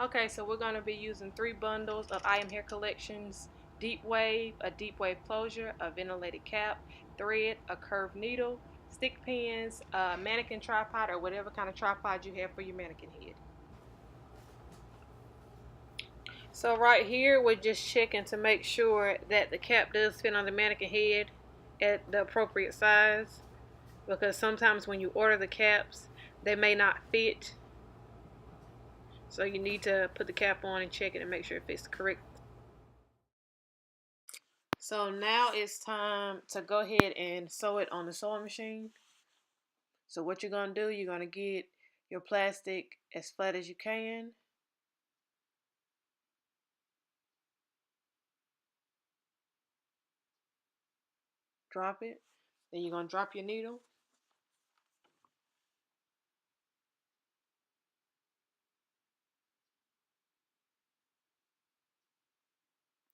Okay, so we're going to be using 3 bundles of I Am Hair Collections: deep wave, a deep wave closure, a ventilated cap, thread, a curved needle, stick pins, a mannequin tripod, or whatever kind of tripod you have for your mannequin head. So right here, we're just checking to make sure that the cap does fit on the mannequin head at the appropriate size, because sometimes when you order the caps, they may not fit. So you need to put the cap on and check it and make sure it fits the correct. So now it's time to go ahead and sew it on the sewing machine. So what you're going to do, you're going to get your plastic as flat as you can. Drop it. Then you're going to drop your needle.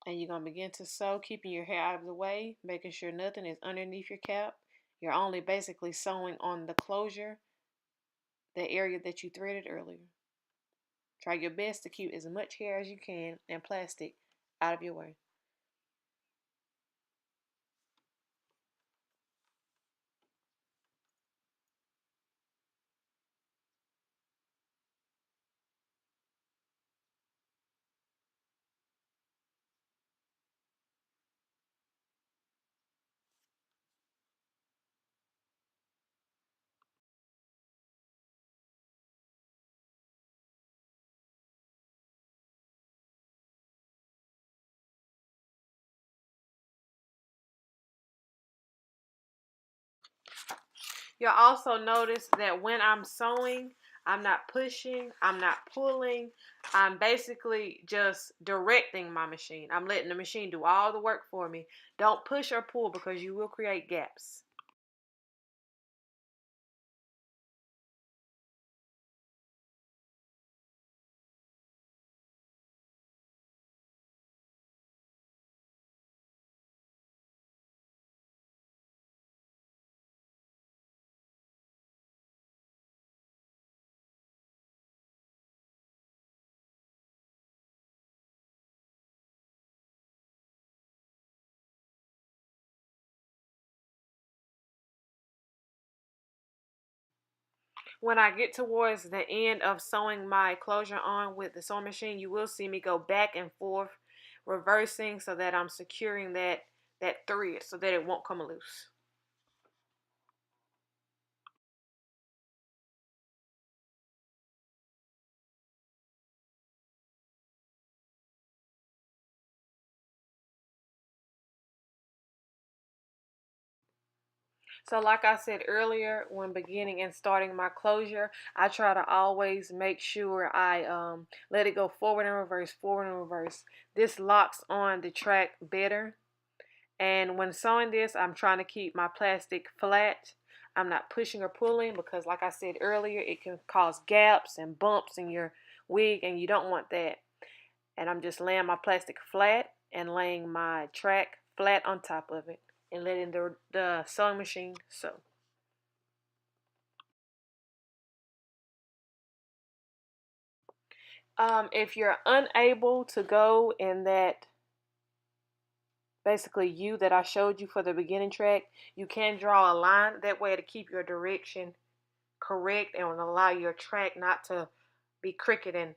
And you're going to begin to sew, keeping your hair out of the way, making sure nothing is underneath your cap. You're only basically sewing on the closure, the area that you threaded earlier. Try your best to keep as much hair as you can and plastic out of your way. You'll also notice that when I'm sewing, I'm not pushing, I'm not pulling. I'm basically just directing my machine. I'm letting the machine do all the work for me. Don't push or pull because you will create gaps. When I get towards the end of sewing my closure on with the sewing machine, you will see me go back and forth, reversing so that I'm securing that thread so that it won't come loose. So like I said earlier, when beginning and starting my closure, I try to always make sure I let it go forward and reverse, forward and reverse. This locks on the track better. And when sewing this, I'm trying to keep my plastic flat. I'm not pushing or pulling because like I said earlier, it can cause gaps and bumps in your wig and you don't want that. And I'm just laying my plastic flat and laying my track flat on top of it and letting the sewing machine sew. If you're unable to go in that basically U that I showed you for the beginning track, you can draw a line that way to keep your direction correct and will allow your track not to be crooked and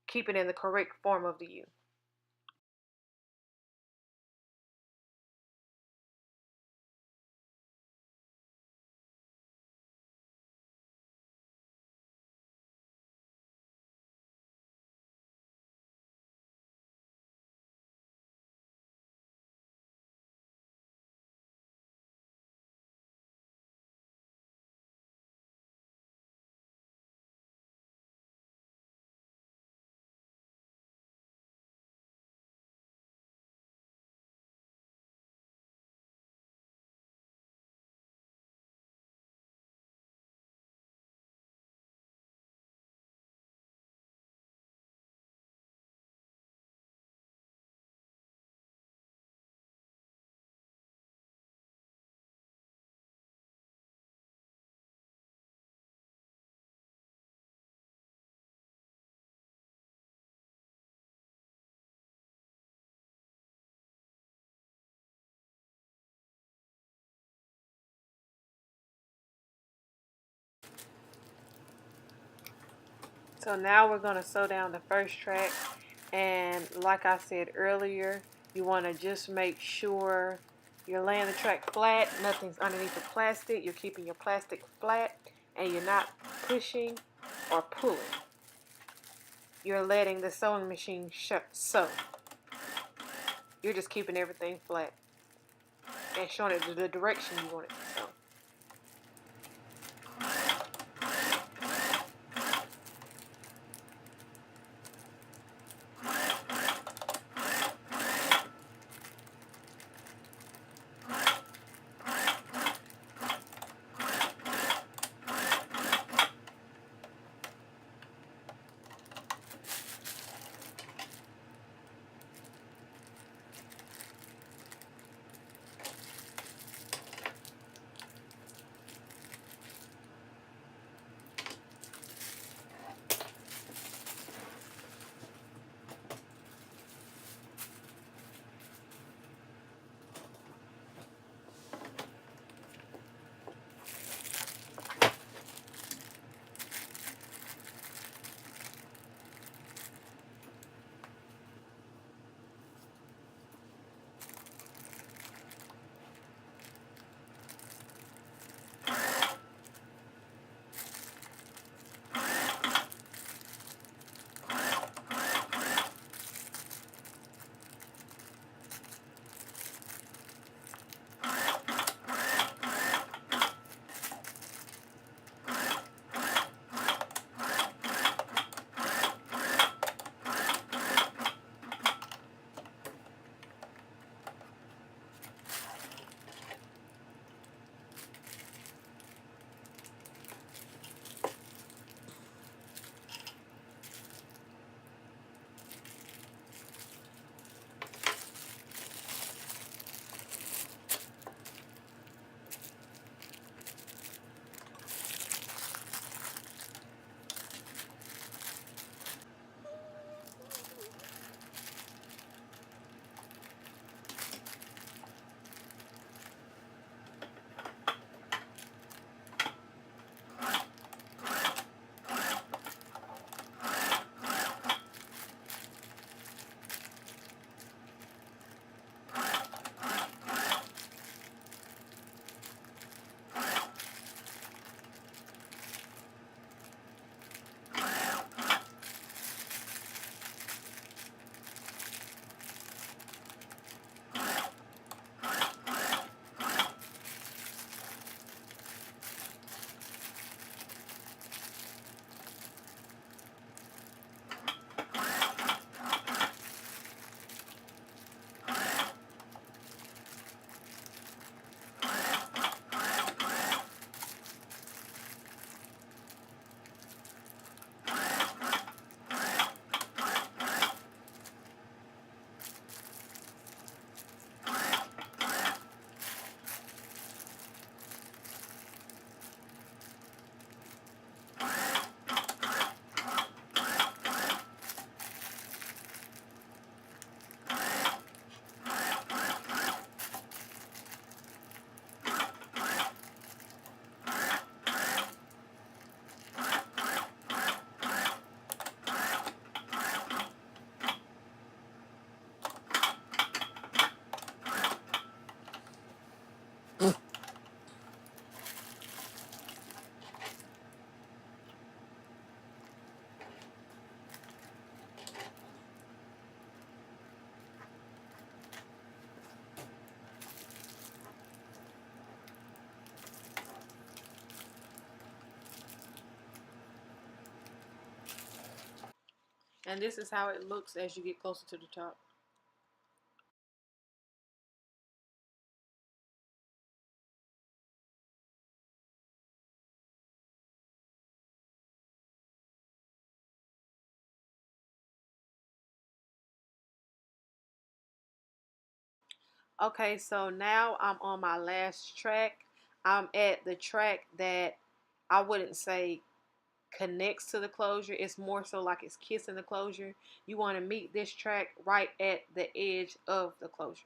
keep it in the correct form of the U. So now we're going to sew down the first track, and like I said earlier, you want to just make sure you're laying the track flat, nothing's underneath the plastic, you're keeping your plastic flat, and you're not pushing or pulling. You're letting the sewing machine sew. You're just keeping everything flat and showing it the direction you want it to sew. And this is how it looks as you get closer to the top. Okay, so now I'm on my last track. I'm at the track that I wouldn't say connects to the closure. It's more so like it's kissing the closure. You want to meet this track right at the edge of the closure.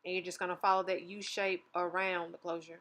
And you're just going to follow that U shape around the closure.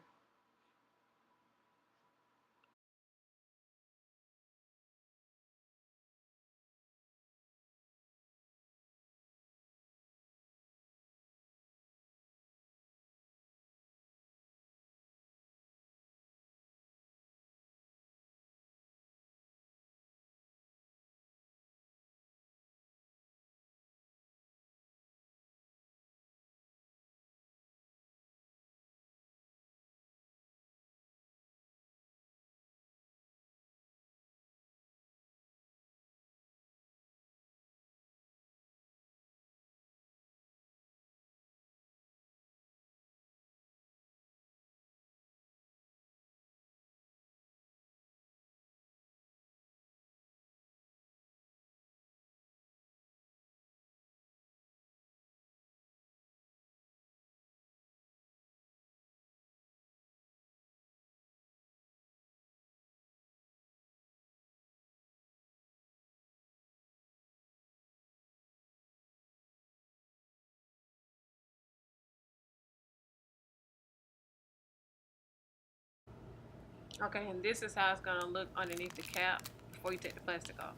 Okay, and this is how it's gonna look underneath the cap before you take the plastic off.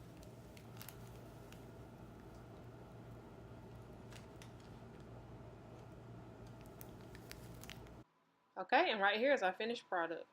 Okay, and right here is our finished product.